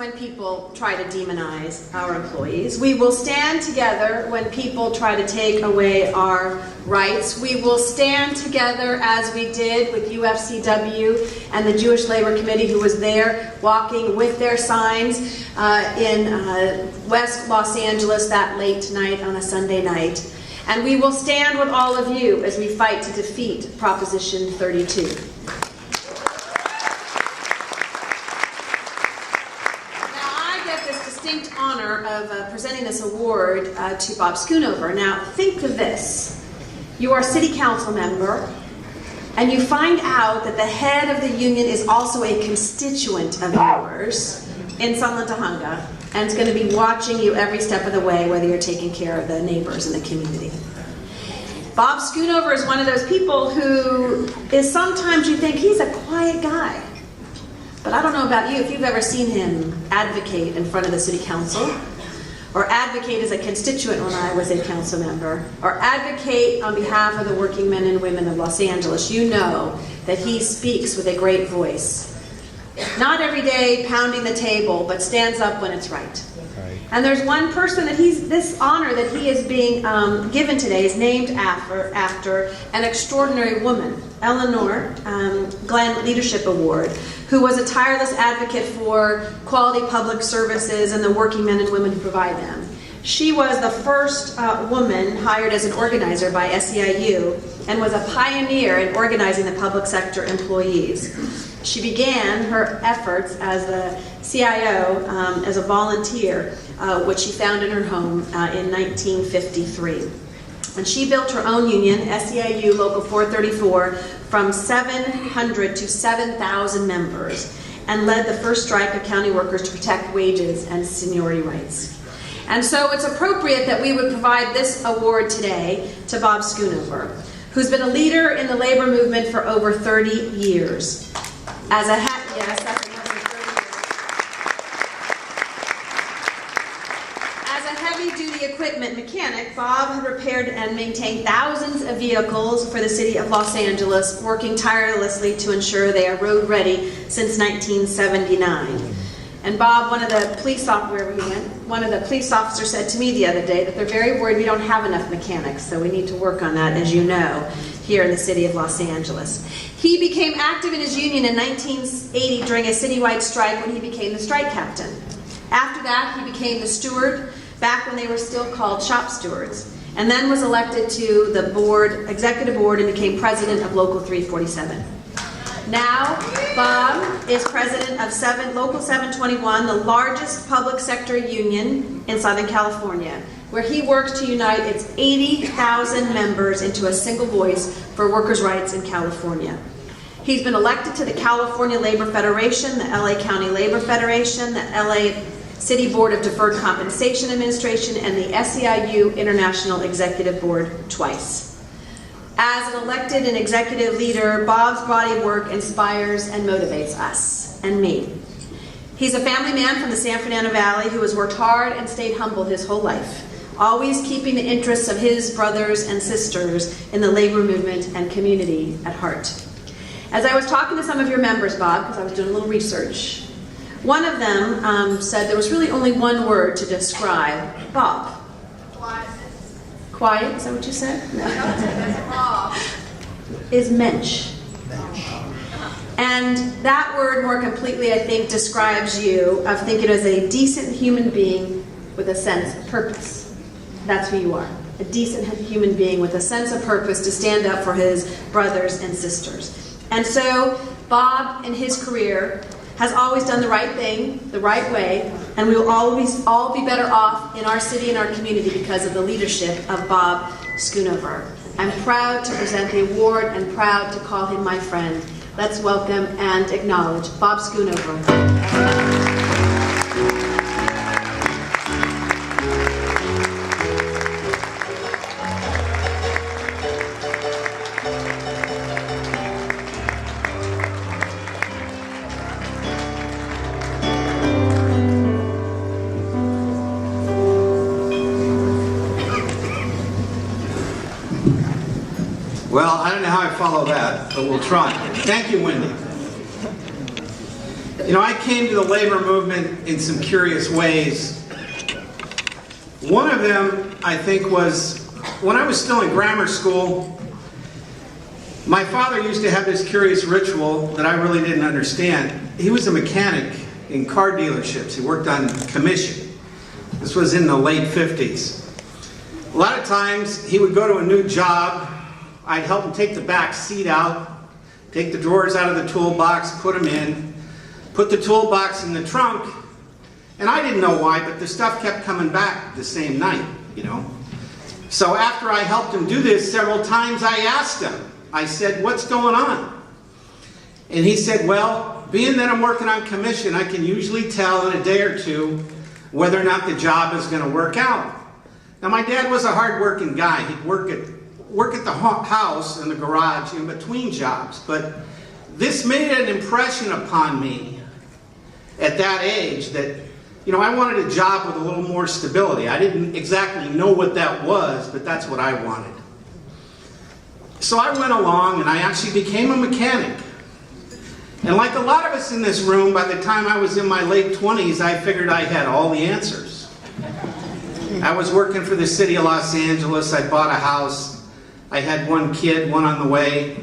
when people try to demonize our employees. We will stand together when people try to take away our rights. We will stand together as we did with UFCW and the Jewish Labor Committee, who was there walking with their signs in West Los Angeles that late tonight on a Sunday night. And we will stand with all of you as we fight to defeat Proposition 32. Honor of presenting this award to Bob Schoonover. Now, think of this. You are a city council member, and you find out that the head of the union is also a constituent of yours in Sanlatahanga, and is going to be watching you every step of the way, whether you're taking care of the neighbors in the community. Bob Schoonover is one of those people who is sometimes you think he's a quiet guy. But I don't know about you, if you've ever seen him advocate in front of the city council, or advocate as a constituent when I was a council member, or advocate on behalf of the working men and women of Los Angeles, you know that he speaks with a great voice. Not every day pounding the table, but stands up when it's right. And there's one person that this honor that he is being given today is named after an extraordinary woman, Elinor Glenn Leadership Award, who was a tireless advocate for quality public services and the working men and women who provide them. She was the first woman hired as an organizer by SEIU and was a pioneer in organizing the public sector employees. She began her efforts as the CIO as a volunteer, which she found in her home in 1953. And she built her own union, SEIU Local 434, from 700 to 7,000 members, and led the first strike of county workers to protect wages and seniority rights. And so it's appropriate that we would provide this award today to Bob Schoonover, who's been a leader in the labor movement for over 30 years. As a heavy-duty equipment mechanic, Bob had repaired and maintained thousands of vehicles for the city of Los Angeles, working tirelessly to ensure they are road ready since 1979. And Bob, one of the police officers said to me the other day that they're very worried we don't have enough mechanics, so we need to work on that, as you know, here in the city of Los Angeles. He became active in his union in 1980 during a citywide strike when he became the strike captain. After that, he became the steward, back when they were still called shop stewards, and then was elected to the board, executive board, and became president of Local 347. Now, Bob is president of Local 721, the largest public sector union in Southern California, where he works to unite its 80,000 members into a single voice for workers' rights in California. He's been elected to the California Labor Federation, the LA County Labor Federation, the LA City Board of Deferred Compensation Administration, and the SEIU International Executive Board twice. As an elected and executive leader, Bob's body of work inspires and motivates us, and me. He's a family man from the San Fernando Valley who has worked hard and stayed humble his whole life, always keeping the interests of his brothers and sisters in the labor movement and community at heart. As I was talking to some of your members, Bob, because I was doing a little research, one of them said there was really only one word to describe Bob. Quiet, is that what you said? No. Is mensch. And that word more completely, I think, describes you of thinking as a decent human being with a sense of purpose. That's who you are. A decent human being with a sense of purpose to stand up for his brothers and sisters. And so, Bob, in his career, has always done the right thing, the right way, and we will always all be better off in our city and our community because of the leadership of Bob Schoonover. I'm proud to present the award and proud to call him my friend. Let's welcome and acknowledge Bob Schoonover. Well, I don't know how I follow that, but we'll try. Thank you, Wendy. You know, I came to the labor movement in some curious ways. One of them, I think, was when I was still in grammar school, my father used to have this curious ritual that I really didn't understand. He was a mechanic in car dealerships. He worked on commission. This was in the late 50s. A lot of times he would go to a new job. I'd help him take the back seat out, take the drawers out of the toolbox, put them in, put the toolbox in the trunk, and I didn't know why, but the stuff kept coming back the same night, you know. So after I helped him do this several times, I asked him, I said, "What's going on?" And he said, "Well, being that I'm working on commission, I can usually tell in a day or two whether or not the job is going to work out." Now, my dad was a hard-working guy. He'd work at the house and the garage in between jobs, but this made an impression upon me at that age that, you know, I wanted a job with a little more stability. I didn't exactly know what that was, but that's what I wanted. So I went along and I actually became a mechanic. And like a lot of us in this room, by the time I was in my late 20s, I figured I had all the answers. I was working for the city of Los Angeles. I bought a house. I had one kid, one on the way.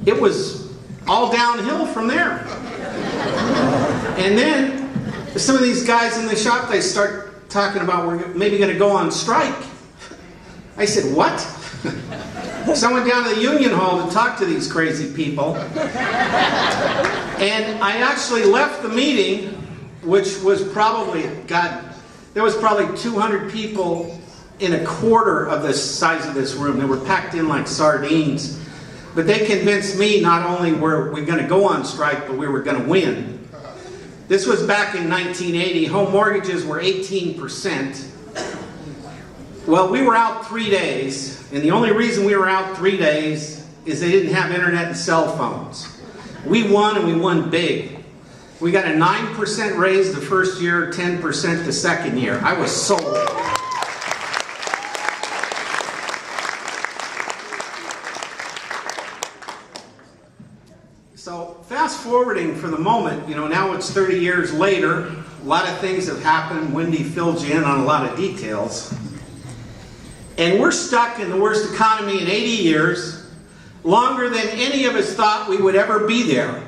It was all downhill from there. And then some of these guys in the shop, they start talking about we're maybe going to go on strike. I said, "What?" So I went down to the union hall to talk to these crazy people. And I actually left the meeting, which was probably, there was probably 200 people in a quarter of the size of this room. They were packed in like sardines. But they convinced me not only were we going to go on strike, but we were going to win. This was back in 1980. Home mortgages were 18%. Well, we were out 3 days, and the only reason we were out 3 days is they didn't have internet and cell phones. We won, and we won big. We got a 9% raise the first year, 10% the second year. I was sold. So fast forwarding for the moment, you know, now it's 30 years later. A lot of things have happened. Wendy filled you in on a lot of details. And we're stuck in the worst economy in 80 years, longer than any of us thought we would ever be there.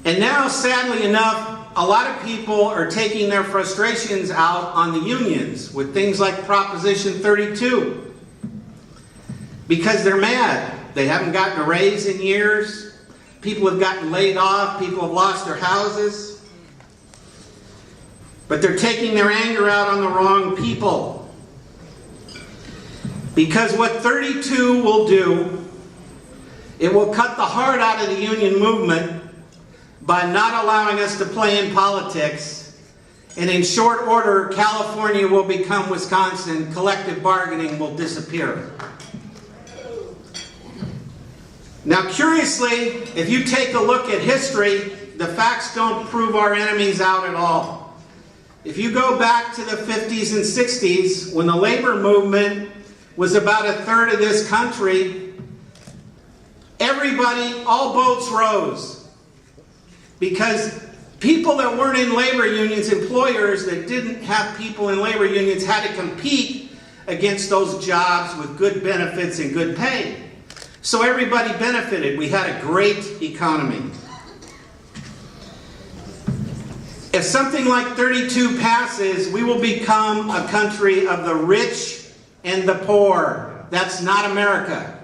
And now, sadly enough, a lot of people are taking their frustrations out on the unions with things like Proposition 32. Because they're mad. They haven't gotten a raise in years. People have gotten laid off. People have lost their houses. But they're taking their anger out on the wrong people. Because what 32 will do, it will cut the heart out of the union movement by not allowing us to play in politics. And in short order, California will become Wisconsin. Collective bargaining will disappear. Now, curiously, if you take a look at history, the facts don't prove our enemies out at all. If you go back to the 50s and 60s, when the labor movement was about a third of this country, everybody, all boats rose. Because people that weren't in labor unions, employers that didn't have people in labor unions, had to compete against those jobs with good benefits and good pay. So everybody benefited. We had a great economy. If something like 32 passes, we will become a country of the rich and the poor. That's not America.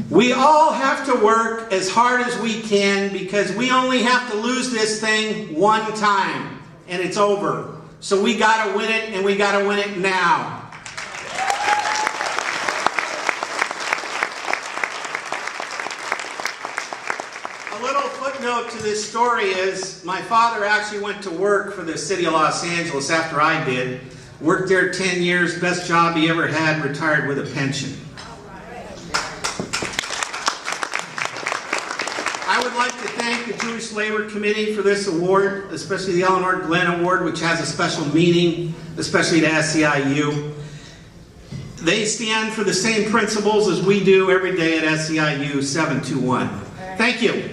We all have to work as hard as we can because we only have to lose this thing one time and it's over. So we got to win it, and we got to win it now. A little footnote to this story is my father actually went to work for the city of Los Angeles after I did. Worked there 10 years, best job he ever had, retired with a pension. I would like to thank the Jewish Labor Committee for this award, especially the Elinor Glenn Award, which has a special meaning, especially to SEIU. They stand for the same principles as we do every day at SEIU 721. Thank you.